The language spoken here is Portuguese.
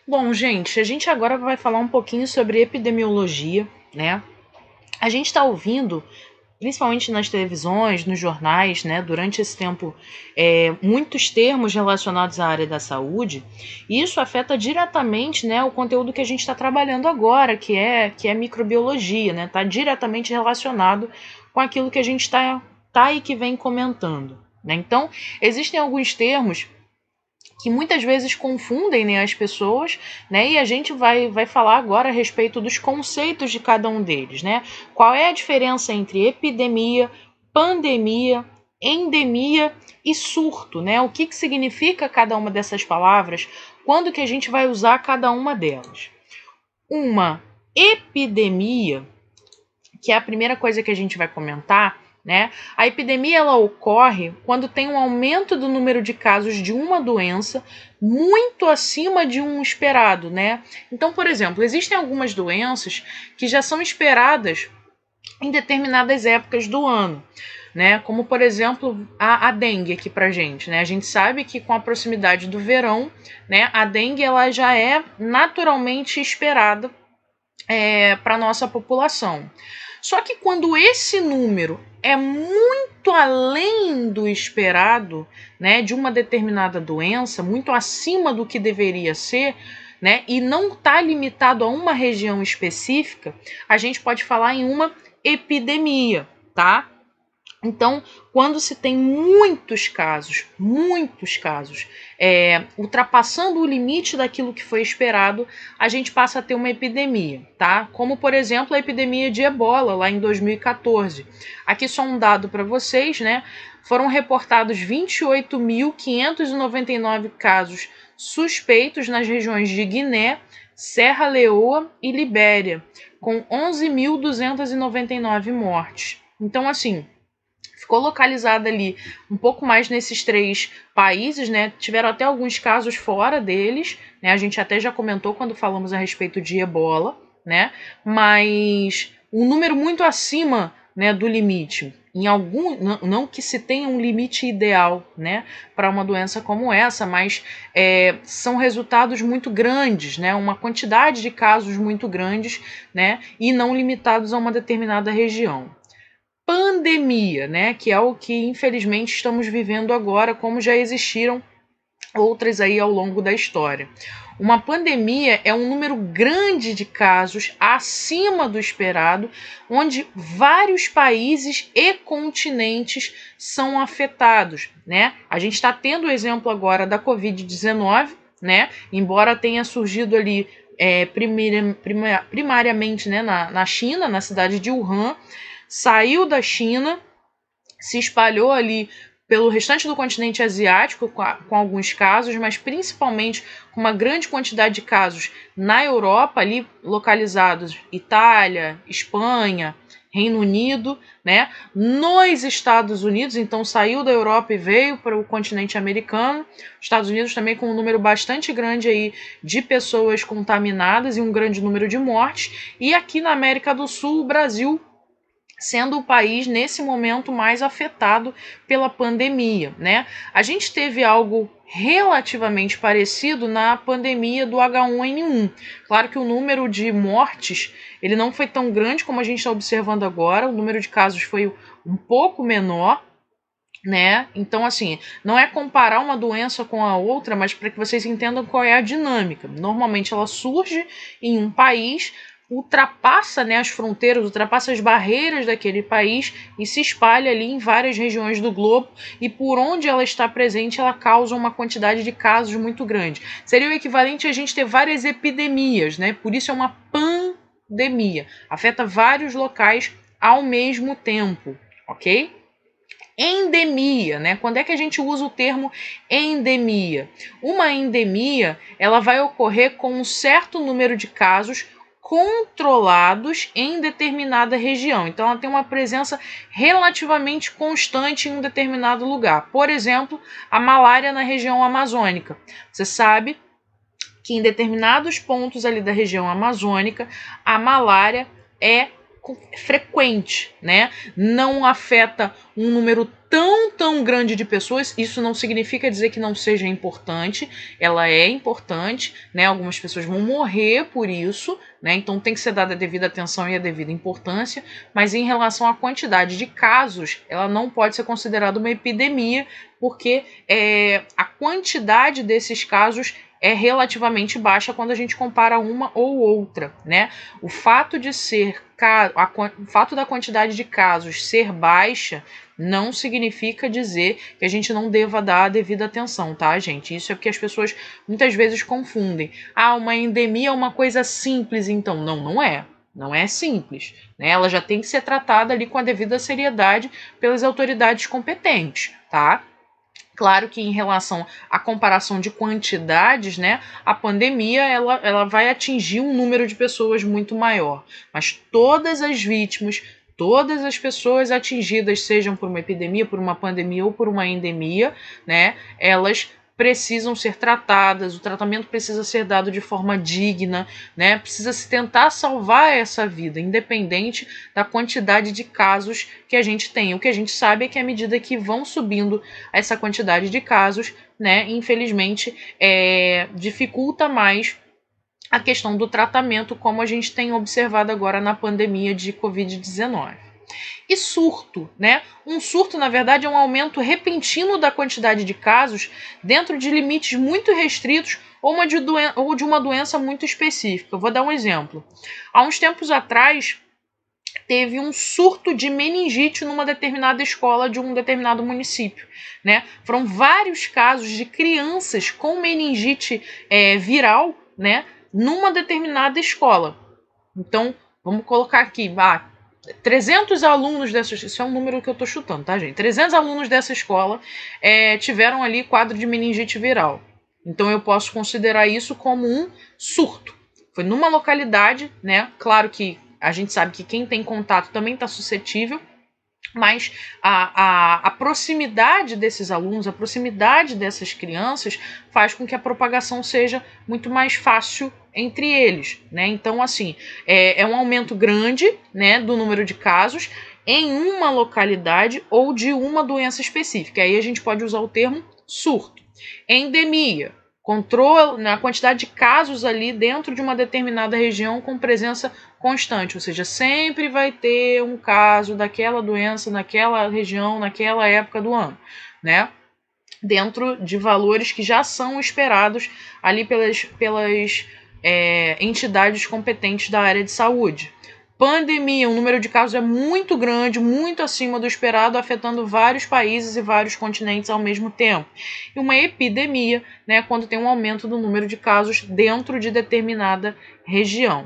Bom, gente, a gente agora vai falar um pouquinho sobre epidemiologia, né? A gente está ouvindo, principalmente nas televisões, nos jornais, né, durante esse tempo, muitos termos relacionados à área da saúde, e isso afeta diretamente, né, o conteúdo que a gente está trabalhando agora, que é microbiologia, né? Está diretamente relacionado com aquilo que a gente tá e que vem comentando, né? Então, existem alguns termos que muitas vezes confundem, né, as pessoas, né, e a gente vai falar agora a respeito dos conceitos de cada um deles, né? Qual é a diferença entre epidemia, pandemia, endemia e surto, né? O que significa cada uma dessas palavras, quando que a gente vai usar cada uma delas. Uma epidemia, que é a primeira coisa que a gente vai comentar, né? A epidemia ela ocorre quando tem um aumento do número de casos de uma doença muito acima de um esperado, né? Então, por exemplo, existem algumas doenças que já são esperadas em determinadas épocas do ano, né? Como, por exemplo, a dengue aqui pra gente, né? A gente sabe que com a proximidade do verão, né, a dengue ela já é naturalmente esperada para a nossa população. Só que quando esse número é muito além do esperado, né, de uma determinada doença, muito acima do que deveria ser, né, e não está limitado a uma região específica, a gente pode falar em uma epidemia, tá? Então, quando se tem muitos casos, ultrapassando o limite daquilo que foi esperado, a gente passa a ter uma epidemia, tá? Como, por exemplo, a epidemia de ebola, lá em 2014. Aqui só um dado para vocês, né? Foram reportados 28.599 casos suspeitos nas regiões de Guiné, Serra Leoa e Libéria, com 11.299 mortes. Então, assim, ficou localizada ali um pouco mais nesses três países, né? Tiveram até alguns casos fora deles, né? A gente até já comentou quando falamos a respeito de ebola, né? Mas um número muito acima, né, do limite. Em algum, não que se tenha um limite ideal, né, para uma doença como essa, mas são resultados muito grandes, né? Uma quantidade de casos muito grandes, né? E não limitados a uma determinada região. Pandemia, né, que é o que infelizmente estamos vivendo agora, como já existiram outras aí ao longo da história. Uma pandemia é um número grande de casos acima do esperado, onde vários países e continentes são afetados, né? A gente está tendo o exemplo agora da Covid-19, né? Embora tenha surgido ali primariamente, né, na China, na cidade de Wuhan, saiu da China, se espalhou ali pelo restante do continente asiático, com alguns casos, mas principalmente com uma grande quantidade de casos na Europa, ali localizados Itália, Espanha, Reino Unido, né? Nos Estados Unidos, então saiu da Europa e veio para o continente americano. Estados Unidos também com um número bastante grande aí de pessoas contaminadas e um grande número de mortes. E aqui na América do Sul, o Brasil sendo o país nesse momento mais afetado pela pandemia, né? A gente teve algo relativamente parecido na pandemia do H1N1. Claro que o número de mortes ele não foi tão grande como a gente está observando agora, o número de casos foi um pouco menor, né? Então, assim, não é comparar uma doença com a outra, mas para que vocês entendam qual é a dinâmica. Normalmente ela surge em um país, ultrapassa, né, as fronteiras, ultrapassa as barreiras daquele país e se espalha ali em várias regiões do globo, e por onde ela está presente ela causa uma quantidade de casos muito grande. Seria o equivalente a gente ter várias epidemias, né? Por isso é uma pandemia. Afeta vários locais ao mesmo tempo, ok? Endemia, né? Quando é que a gente usa o termo endemia? Uma endemia, ela vai ocorrer com um certo número de casos controlados em determinada região. Então, ela tem uma presença relativamente constante em um determinado lugar. Por exemplo, a malária na região amazônica. Você sabe que em determinados pontos ali da região amazônica, a malária é frequente, né? Não afeta um número tão grande de pessoas. Isso não significa dizer que não seja importante. Ela é importante, né? Algumas pessoas vão morrer por isso, né? Então tem que ser dada a devida atenção e a devida importância. Mas em relação à quantidade de casos, ela não pode ser considerada uma epidemia, porque a quantidade desses casos é relativamente baixa quando a gente compara uma ou outra, né? O fato da quantidade de casos ser baixa não significa dizer que a gente não deva dar a devida atenção, tá, gente? Isso é porque as pessoas muitas vezes confundem. Uma endemia é uma coisa simples, então. Não é. Não é simples, né? Ela já tem que ser tratada ali com a devida seriedade pelas autoridades competentes, tá? Claro que em relação à comparação de quantidades, né, a pandemia ela vai atingir um número de pessoas muito maior. Mas todas as vítimas, todas as pessoas atingidas, sejam por uma epidemia, por uma pandemia ou por uma endemia, né, elas precisam ser tratadas, o tratamento precisa ser dado de forma digna, né? Precisa se tentar salvar essa vida, independente da quantidade de casos que a gente tem. O que a gente sabe é que à medida que vão subindo essa quantidade de casos, né, infelizmente, dificulta mais a questão do tratamento, como a gente tem observado agora na pandemia de Covid-19. E surto, né? Um surto, na verdade, é um aumento repentino da quantidade de casos dentro de limites muito restritos ou de uma doença muito específica. Eu vou dar um exemplo. Há uns tempos atrás, teve um surto de meningite numa determinada escola de um determinado município, né? Foram vários casos de crianças com meningite viral, né, numa determinada escola. Então, vamos colocar aqui, 300 alunos dessa... Isso é um número que eu estou chutando, tá, gente? 300 alunos dessa escola tiveram ali quadro de meningite viral. Então, eu posso considerar isso como um surto. Foi numa localidade, né? Claro que a gente sabe que quem tem contato também está suscetível, mas a proximidade desses alunos, a proximidade dessas crianças faz com que a propagação seja muito mais fácil entre eles, né? Então, assim, é um aumento grande, né, do número de casos em uma localidade ou de uma doença específica. Aí a gente pode usar o termo surto. Endemia, controle na quantidade de casos ali dentro de uma determinada região com presença constante, ou seja, sempre vai ter um caso daquela doença naquela região, naquela época do ano, né? Dentro de valores que já são esperados ali pelas entidades competentes da área de saúde. Pandemia, o número de casos é muito grande, muito acima do esperado, afetando vários países e vários continentes ao mesmo tempo. E uma epidemia, né, quando tem um aumento do número de casos dentro de determinada região.